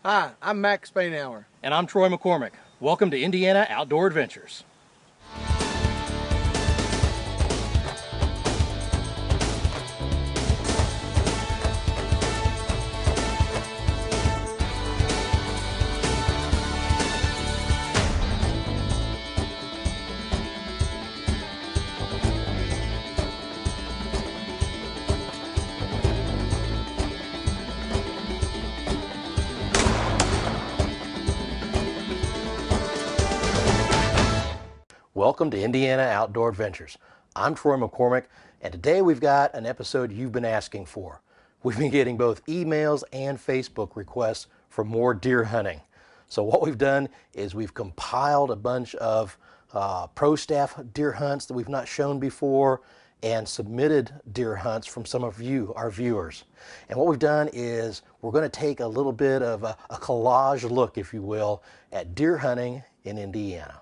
Hi, I'm Max Spainhour. And I'm Troy McCormick. Welcome to Indiana Outdoor Adventures. Welcome to Indiana Outdoor Adventures. I'm Troy McCormick, and today we've got an episode you've been asking for. We've been getting both emails and Facebook requests for more deer hunting. So what we've done is we've compiled a bunch of pro staff deer hunts that we've not shown before and submitted deer hunts from some of you, our viewers. And what we've done is we're going to take a little bit of a collage look, if you will, at deer hunting in Indiana.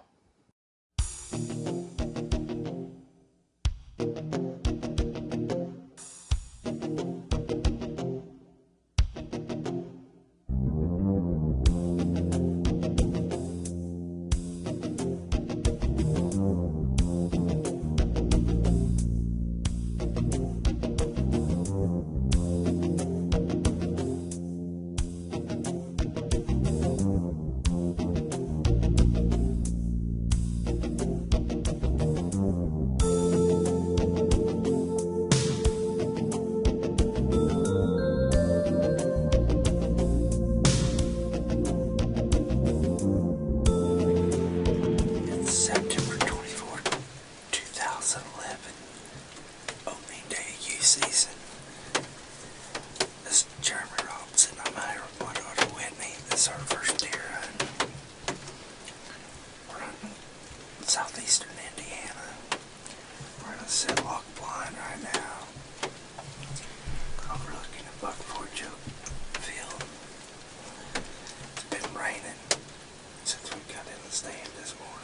Southeastern Indiana. We're in a sedlock blind right now. Overlooking a buckthorn field. It's been raining since we got in the stand this morning.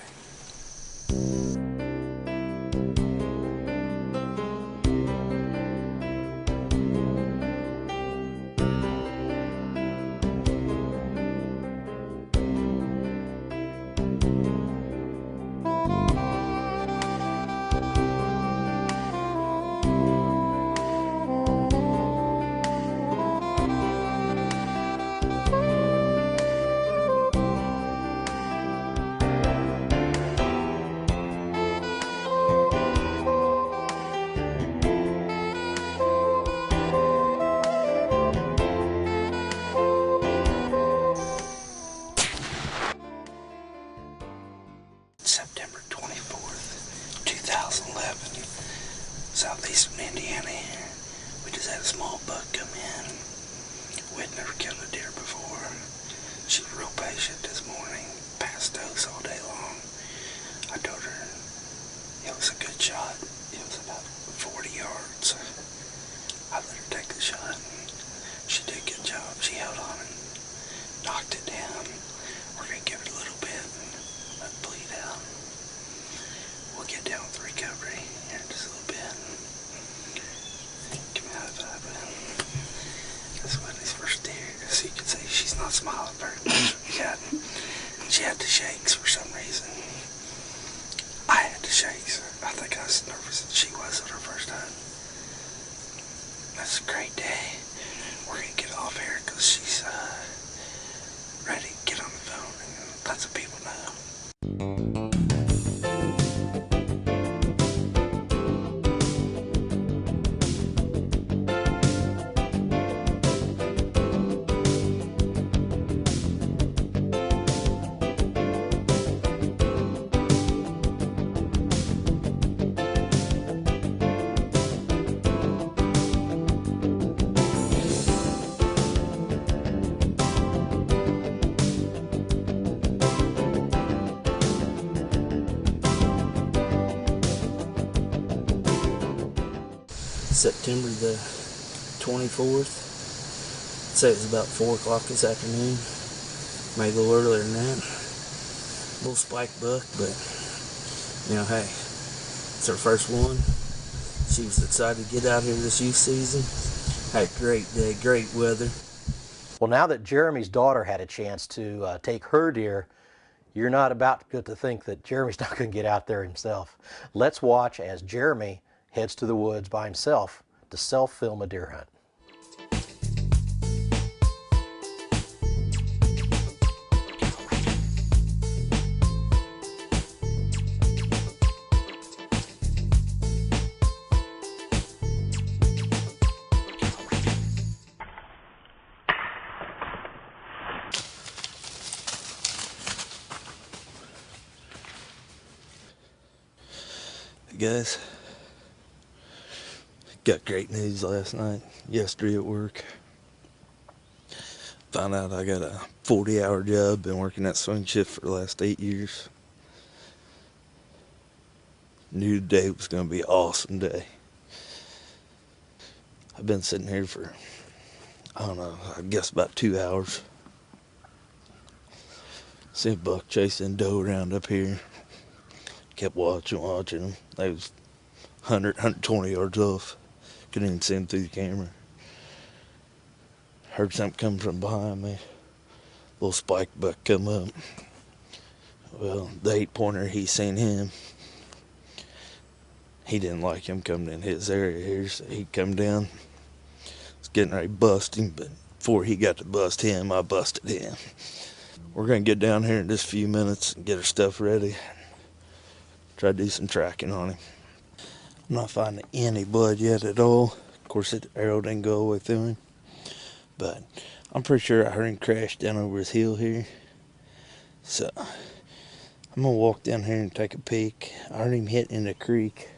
September 24th, 2011, Southeastern Indiana. We just had a small buck come in. We'd never killed a deer before. She was real patient this morning, passed dose all day long. I told her it was a good shot. It was about 40 yards. I let her take the shot. She did a good job. She held on and knocked it down. We're going to give it a little bit and let it bleed out. We'll get down with recovery here in just a little bit. Come out of that, but that's one of these first deer. As you can see, she's not smiling very much. She had the shakes for some reason. I had the shakes. I think I was nervous that she was on her first hunt. That's a great day. We're going to get off here because she's ready to get on the phone and let some people know. September the 24th. I'd say it was about 4 o'clock this afternoon. Maybe a little earlier than that. A little spike buck, but you know, hey, it's her first one. She was excited to get out here this youth season. Had a great day, great weather. Well, now that Jeremy's daughter had a chance to take her deer, you're not about to think that Jeremy's not going to get out there himself. Let's watch as Jeremy heads to the woods by himself to self-film a deer hunt. Guys, got great news yesterday at work. Found out I got a 40-hour job, been working that swing shift for the last 8 years. Knew today was going to be an awesome day. I've been sitting here for, I don't know, I guess about 2 hours. Seen a buck chasing doe around up here. Kept watching them. They was 100, 120 yards off. Couldn't even see them through the camera. Heard something coming from behind me. Little spike buck come up. Well, the 8-pointer, he seen him. He didn't like him coming in his area here, so he come down. Was getting ready to bust him, but before he got to bust him, I busted him. We're going to get down here in just a few minutes and get our stuff ready. Try to do some tracking on him. I'm not finding any blood yet at all. Of course, the arrow didn't go all the way through him. But I'm pretty sure I heard him crash down over his hill here. So I'm going to walk down here and take a peek. I heard him hit in the creek.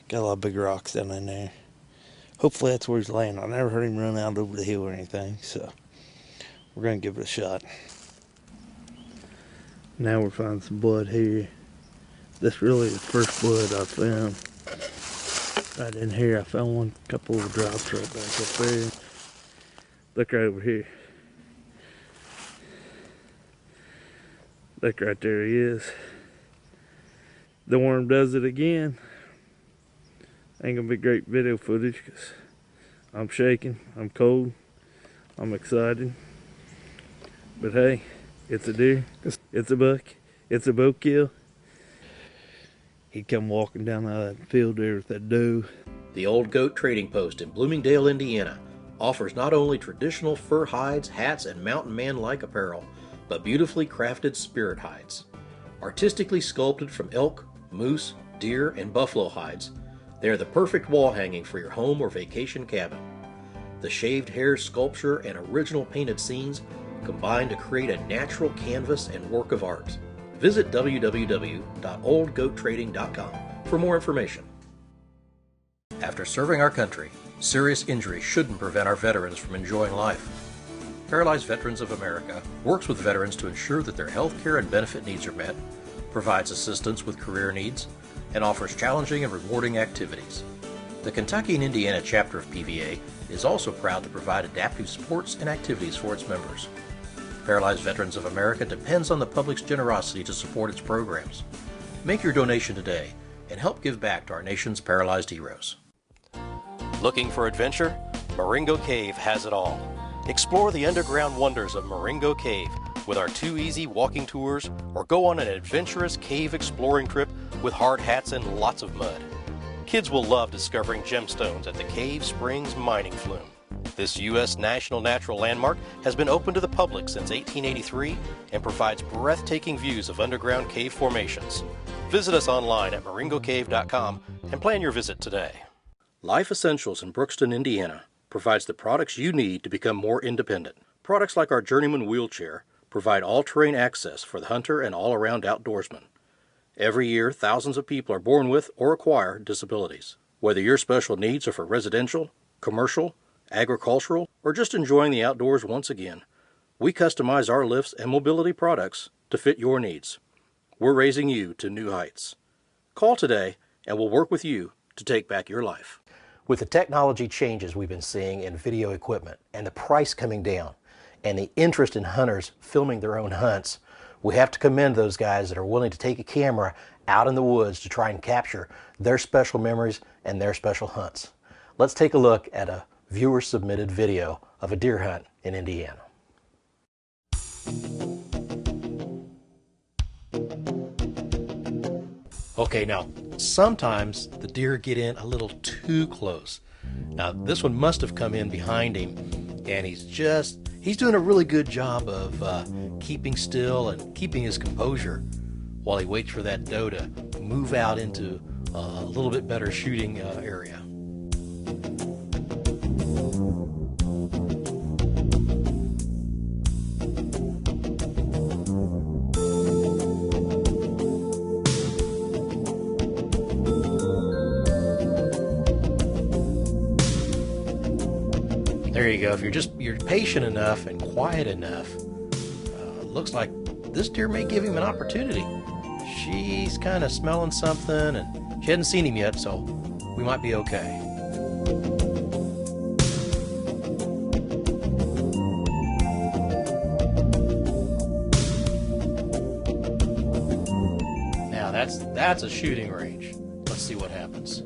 Got a lot of big rocks down in there. Hopefully that's where he's laying. I never heard him run out over the hill or anything. So we're going to give it a shot. Now we're finding some blood here. This really is the first blood I found. Right in here, I found one couple of drops right back up there. Look right over here. Look right there, he is. The worm does it again. Ain't gonna be great video footage because I'm shaking, I'm cold, I'm excited. But hey, it's a deer, it's a buck, it's a bow kill. He'd come walking down out of that field there with that doe. The Old Goat Trading Post in Bloomingdale, Indiana, offers not only traditional fur hides, hats, and mountain man-like apparel, but beautifully crafted spirit hides. Artistically sculpted from elk, moose, deer, and buffalo hides, they are the perfect wall hanging for your home or vacation cabin. The shaved hair sculpture and original painted scenes combine to create a natural canvas and work of art. Visit www.oldgoattrading.com for more information. After serving our country, serious injury shouldn't prevent our veterans from enjoying life. Paralyzed Veterans of America works with veterans to ensure that their health care and benefit needs are met, provides assistance with career needs, and offers challenging and rewarding activities. The Kentucky and Indiana chapter of PVA is also proud to provide adaptive sports and activities for its members. Paralyzed Veterans of America depends on the public's generosity to support its programs. Make your donation today and help give back to our nation's paralyzed heroes. Looking for adventure? Marengo Cave has it all. Explore the underground wonders of Marengo Cave with our 2 easy walking tours, or go on an adventurous cave exploring trip with hard hats and lots of mud. Kids will love discovering gemstones at the Cave Springs Mining Flume. This U.S. National Natural Landmark has been open to the public since 1883 and provides breathtaking views of underground cave formations. Visit us online at maringocave.com and plan your visit today. Life Essentials in Brookston, Indiana provides the products you need to become more independent. Products like our Journeyman wheelchair provide all-terrain access for the hunter and all-around outdoorsman. Every year, thousands of people are born with or acquire disabilities. Whether your special needs are for residential, commercial, agricultural, or just enjoying the outdoors once again, we customize our lifts and mobility products to fit your needs. We're raising you to new heights. Call today and we'll work with you to take back your life. With the technology changes we've been seeing in video equipment and the price coming down and the interest in hunters filming their own hunts, we have to commend those guys that are willing to take a camera out in the woods to try and capture their special memories and their special hunts. Let's take a look at a viewer-submitted video of a deer hunt in Indiana. Okay, now sometimes the deer get in a little too close. Now this one must have come in behind him, and he's doing a really good job of keeping still and keeping his composure while he waits for that doe to move out into a little bit better shooting area. There you go. If you're patient enough and quiet enough, looks like this deer may give him an opportunity. She's kind of smelling something, and she hadn't seen him yet, so we might be okay. Now that's a shooting range. Let's see what happens.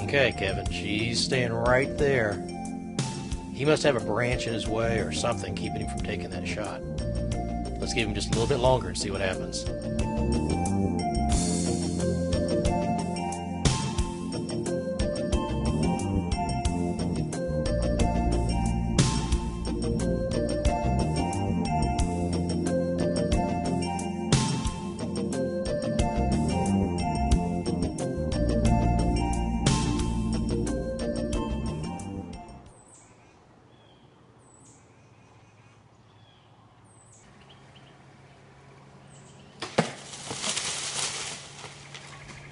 Okay, Kevin, she's staying right there. He must have a branch in his way or something keeping him from taking that shot. Let's give him just a little bit longer and see what happens.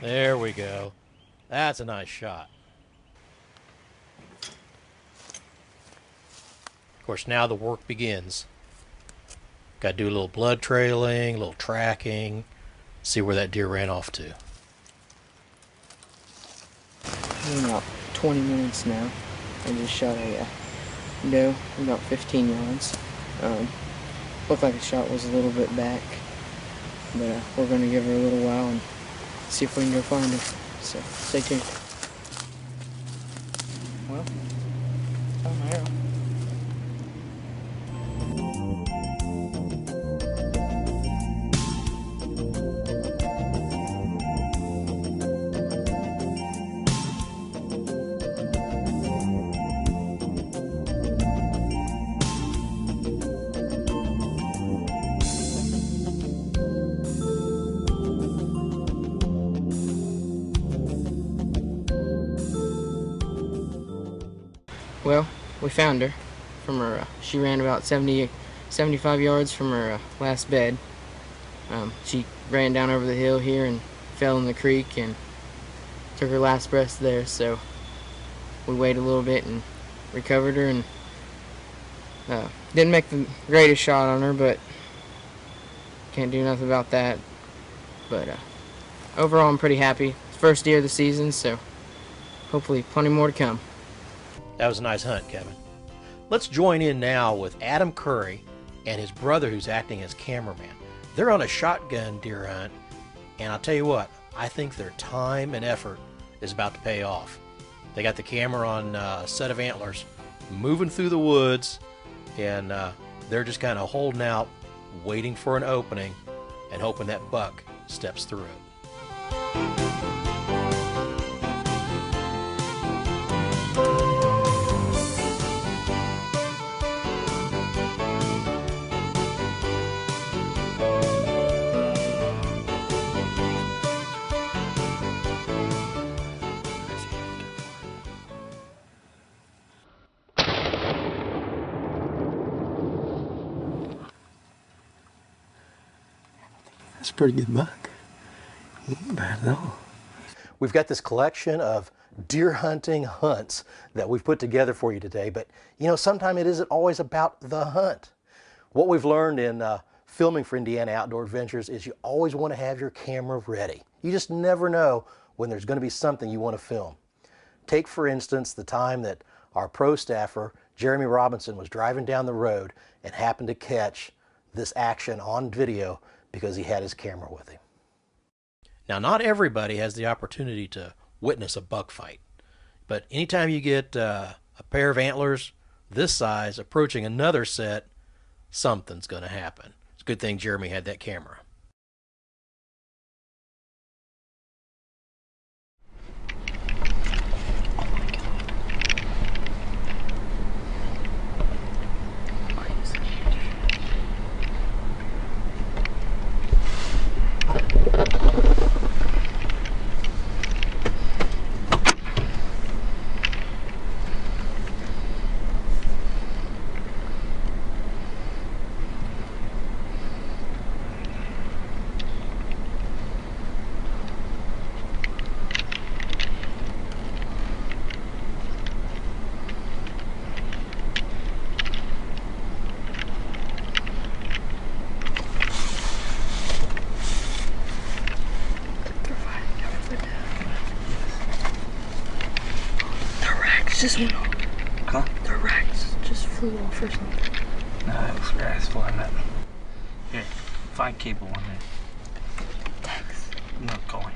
There we go. That's a nice shot. Of course, now the work begins. Got to do a little blood trailing, a little tracking, see where that deer ran off to. Been about 20 minutes now. I just shot a doe about 15 yards. Looked like the shot was a little bit back, but we're going to give her a little while and see if we can go find her. So stay tuned. Well, found my arrow. Well, we found her from her, she ran about 75 yards from her last bed. She ran down over the hill here and fell in the creek and took her last breath there, so we waited a little bit and recovered her, and didn't make the greatest shot on her, but can't do nothing about that. But overall I'm pretty happy. First deer of the season, so hopefully plenty more to come. That was a nice hunt, Kevin. Let's join in now with Adam Curry and his brother who's acting as cameraman. They're on a shotgun deer hunt, and I'll tell you what, I think their time and effort is about to pay off. They got the camera on a set of antlers, moving through the woods, and they're just kind of holding out, waiting for an opening, and hoping that buck steps through it. That's a pretty good buck. He ain't bad at all. We've got this collection of deer hunting hunts that we've put together for you today, but you know, sometimes it isn't always about the hunt. What we've learned in filming for Indiana Outdoor Adventures is you always want to have your camera ready. You just never know when there's going to be something you want to film. Take, for instance, the time that our pro staffer, Jeremy Robinson, was driving down the road and happened to catch this action on video because he had his camera with him. Now, not everybody has the opportunity to witness a buck fight, but anytime you get a pair of antlers this size approaching another set, something's going to happen. It's a good thing Jeremy had that camera. Just went off. Huh? The racks just flew off or something. No, it was grass flying up. Here, find cable on there. Thanks. I'm not going.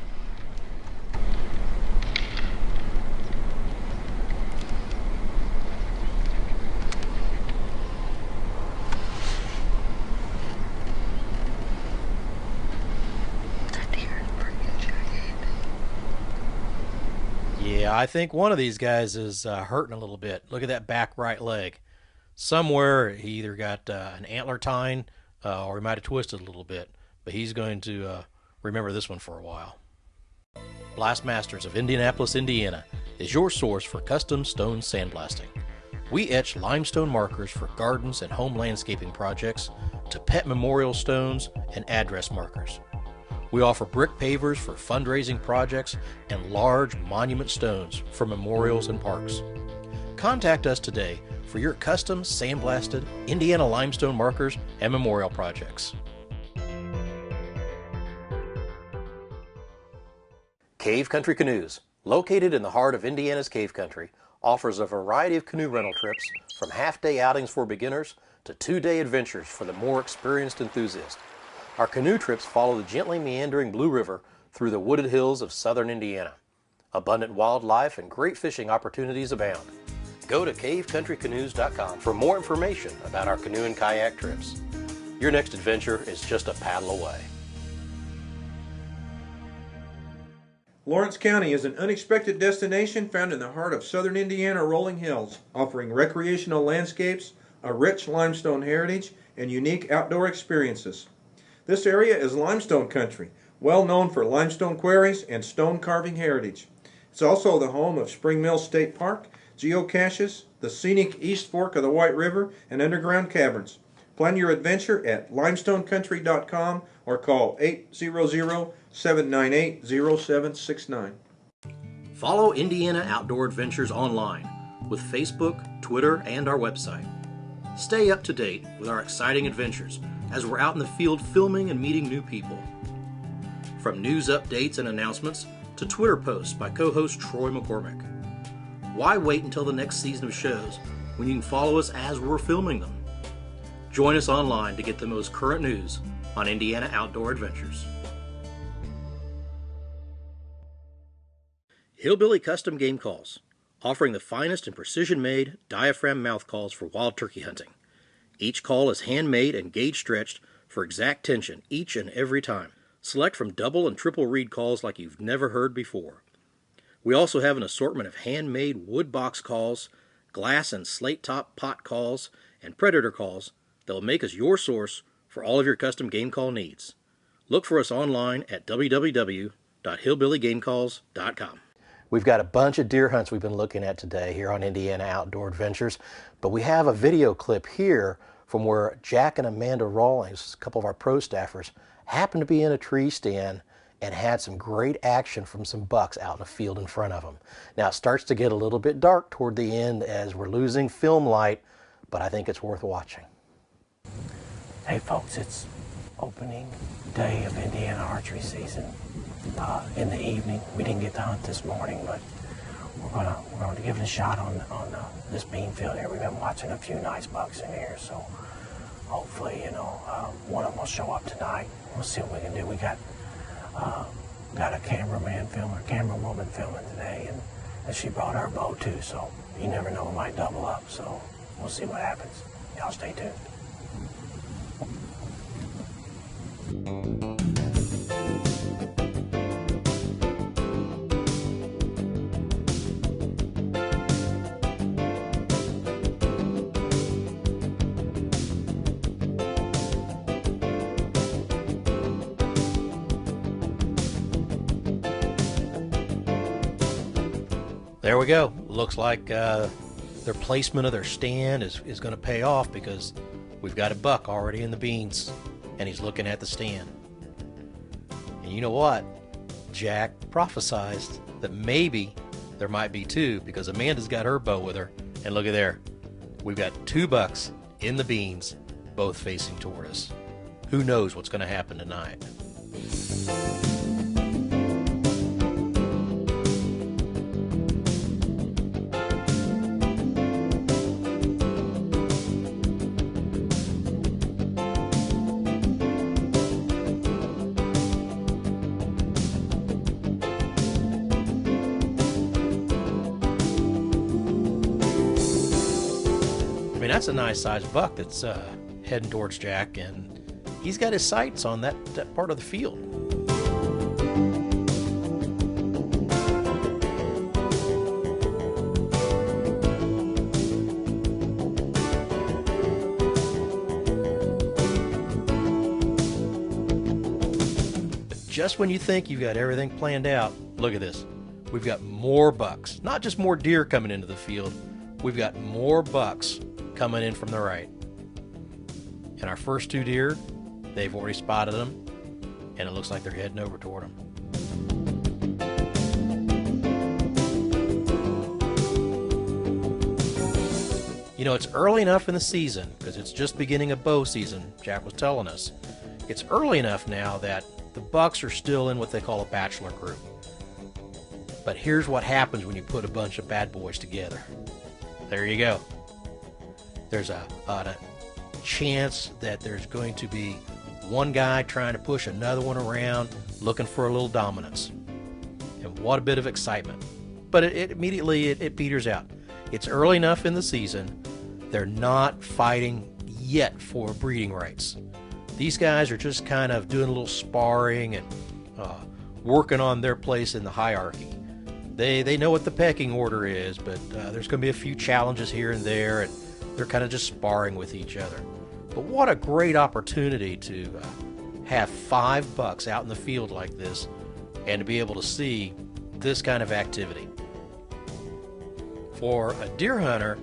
Yeah, I think one of these guys is hurting a little bit. Look at that back right leg. Somewhere he either got an antler tine or he might have twisted a little bit, but he's going to remember this one for a while. Blastmasters of Indianapolis, Indiana is your source for custom stone sandblasting. We etch limestone markers for gardens and home landscaping projects to pet memorial stones and address markers. We offer brick pavers for fundraising projects and large monument stones for memorials and parks. Contact us today for your custom sandblasted Indiana limestone markers and memorial projects. Cave Country Canoes, located in the heart of Indiana's Cave Country, offers a variety of canoe rental trips from half-day outings for beginners to two-day adventures for the more experienced enthusiast. Our canoe trips follow the gently meandering Blue River through the wooded hills of southern Indiana. Abundant wildlife and great fishing opportunities abound. Go to cavecountrycanoes.com for more information about our canoe and kayak trips. Your next adventure is just a paddle away. Lawrence County is an unexpected destination found in the heart of southern Indiana rolling hills, offering recreational landscapes, a rich limestone heritage, and unique outdoor experiences. This area is limestone country, well known for limestone quarries and stone carving heritage. It's also the home of Spring Mill State Park, geocaches, the scenic East Fork of the White River, and underground caverns. Plan your adventure at limestonecountry.com or call 800-798-0769. Follow Indiana Outdoor Adventures online with Facebook, Twitter, and our website. Stay up to date with our exciting adventures as we're out in the field filming and meeting new people. From news updates and announcements to Twitter posts by co-host Troy McCormick. Why wait until the next season of shows when you can follow us as we're filming them? Join us online to get the most current news on Indiana Outdoor Adventures. Hillbilly Custom Game Calls, offering the finest and precision-made diaphragm mouth calls for wild turkey hunting. Each call is handmade and gauge stretched for exact tension each and every time. Select from double and triple reed calls like you've never heard before. We also have an assortment of handmade wood box calls, glass and slate top pot calls, and predator calls that will make us your source for all of your custom game call needs. Look for us online at www.hillbillygamecalls.com. We've got a bunch of deer hunts we've been looking at today here on Indiana Outdoor Adventures, but we have a video clip here from where Jack and Amanda Rawlings, a couple of our pro staffers, happened to be in a tree stand and had some great action from some bucks out in the field in front of them. Now it starts to get a little bit dark toward the end as we're losing film light, but I think it's worth watching. Hey folks, it's opening day of Indiana archery season. In the evening, we didn't get to hunt this morning, but we're gonna give it a shot on this bean field here. We've been watching a few nice bucks in here, so hopefully hopefully, one of them will show up tonight. We'll see what we can do. We got a camerawoman filming today, and she brought her bow too, so you never know, it might double up, so we'll see what happens. Y'all stay tuned. There we go. Looks like their placement of their stand is going to pay off, because we've got a buck already in the beans, and he's looking at the stand. And you know what? Jack prophesized that maybe there might be two, because Amanda's got her bow with her. And look at there. We've got 2 bucks in the beans, both facing toward us. Who knows what's going to happen tonight? That's a nice sized buck that's heading towards Jack, and he's got his sights on that part of the field. But just when you think you've got everything planned out, look at this. We've got more bucks, not just more deer coming into the field. We've got more bucks coming in from the right. And our first 2 deer, they've already spotted them, and it looks like they're heading over toward them. You know, it's early enough in the season, because it's just beginning of bow season, Jack was telling us. It's early enough now that the bucks are still in what they call a bachelor group. But here's what happens when you put a bunch of bad boys together. There you go. There's a chance that there's going to be one guy trying to push another one around, looking for a little dominance. And what a bit of excitement. But it immediately peters out. It's early enough in the season. They're not fighting yet for breeding rights. These guys are just kind of doing a little sparring and working on their place in the hierarchy. They know what the pecking order is, but there's going to be a few challenges here and there, and they're kind of just sparring with each other. But what a great opportunity to have 5 bucks out in the field like this, and to be able to see this kind of activity. For a deer hunter,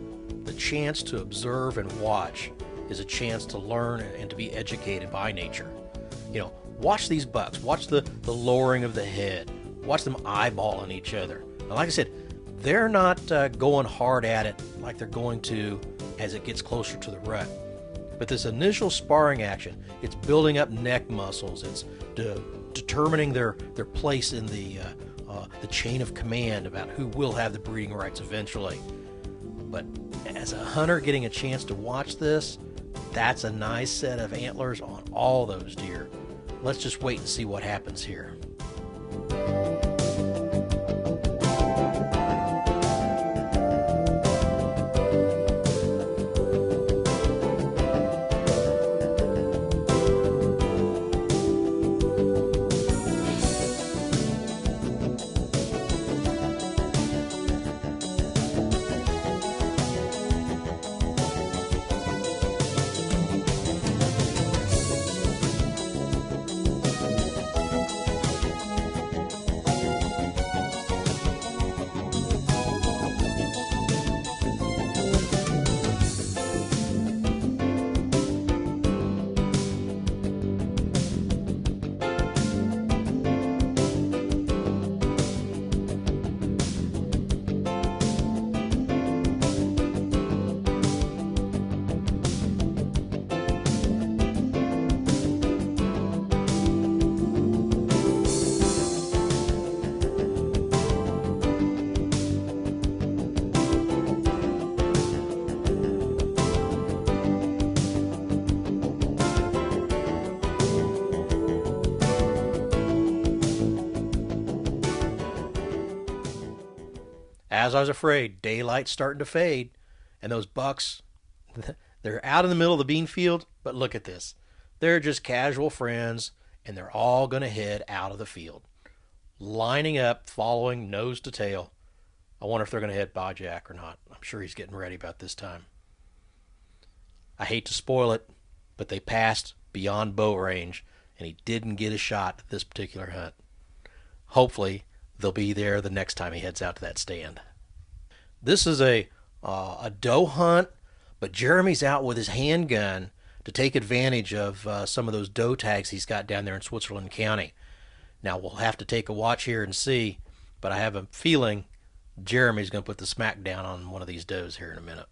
the chance to observe and watch is a chance to learn and to be educated by nature. You know, watch these bucks, watch the lowering of the head, watch them eyeballing each other. Now, like I said, they're not going hard at it like they're going to as it gets closer to the rut. But this initial sparring action, it's building up neck muscles, it's determining their place in the chain of command about who will have the breeding rights eventually. But as a hunter getting a chance to watch this, that's a nice set of antlers on all those deer. Let's just wait and see what happens here. as I was afraid, daylight's starting to fade, and those bucks, they're out in the middle of the bean field, but look at this. They're just casual friends, and they're all going to head out of the field, lining up, following nose to tail. I wonder if they're going to hit by Jack or not. I'm sure he's getting ready about this time. I hate to spoil it, but they passed beyond bow range, and he didn't get a shot at this particular hunt. Hopefully, they'll be there the next time he heads out to that stand. This is a doe hunt, but Jeremy's out with his handgun to take advantage of some of those doe tags he's got down there in Switzerland County. Now, we'll have to take a watch here and see, but I have a feeling Jeremy's going to put the smack down on one of these does here in a minute.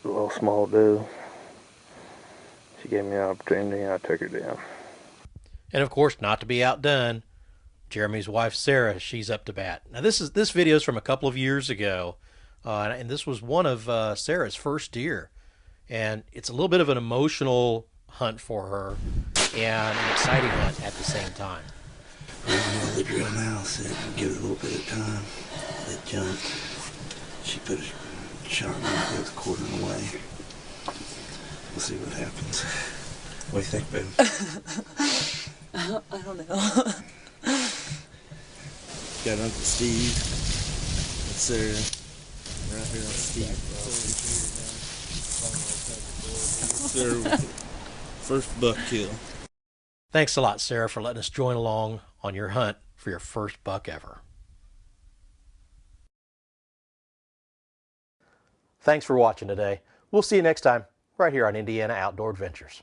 A little small doe. She gave me an opportunity and I took her down. And of course, not to be outdone, Jeremy's wife Sarah, she's up to bat. Now this video is from a couple of years ago, and this was one of Sarah's first deer, and it's a little bit of an emotional hunt for her and an exciting hunt at the same time. We know the drill now, so give it a little bit of time. It jumped. She put a shot on it, goes quartering away. We'll see what happens. What do you think, babe? I don't know. Got Uncle Steve. That's Sarah. Right here, that's Steve. Sarah, first buck kill. Thanks a lot, Sarah, for letting us join along on your hunt for your first buck ever. Thanks for watching today. We'll see you next time right here on Indiana Outdoor Adventures.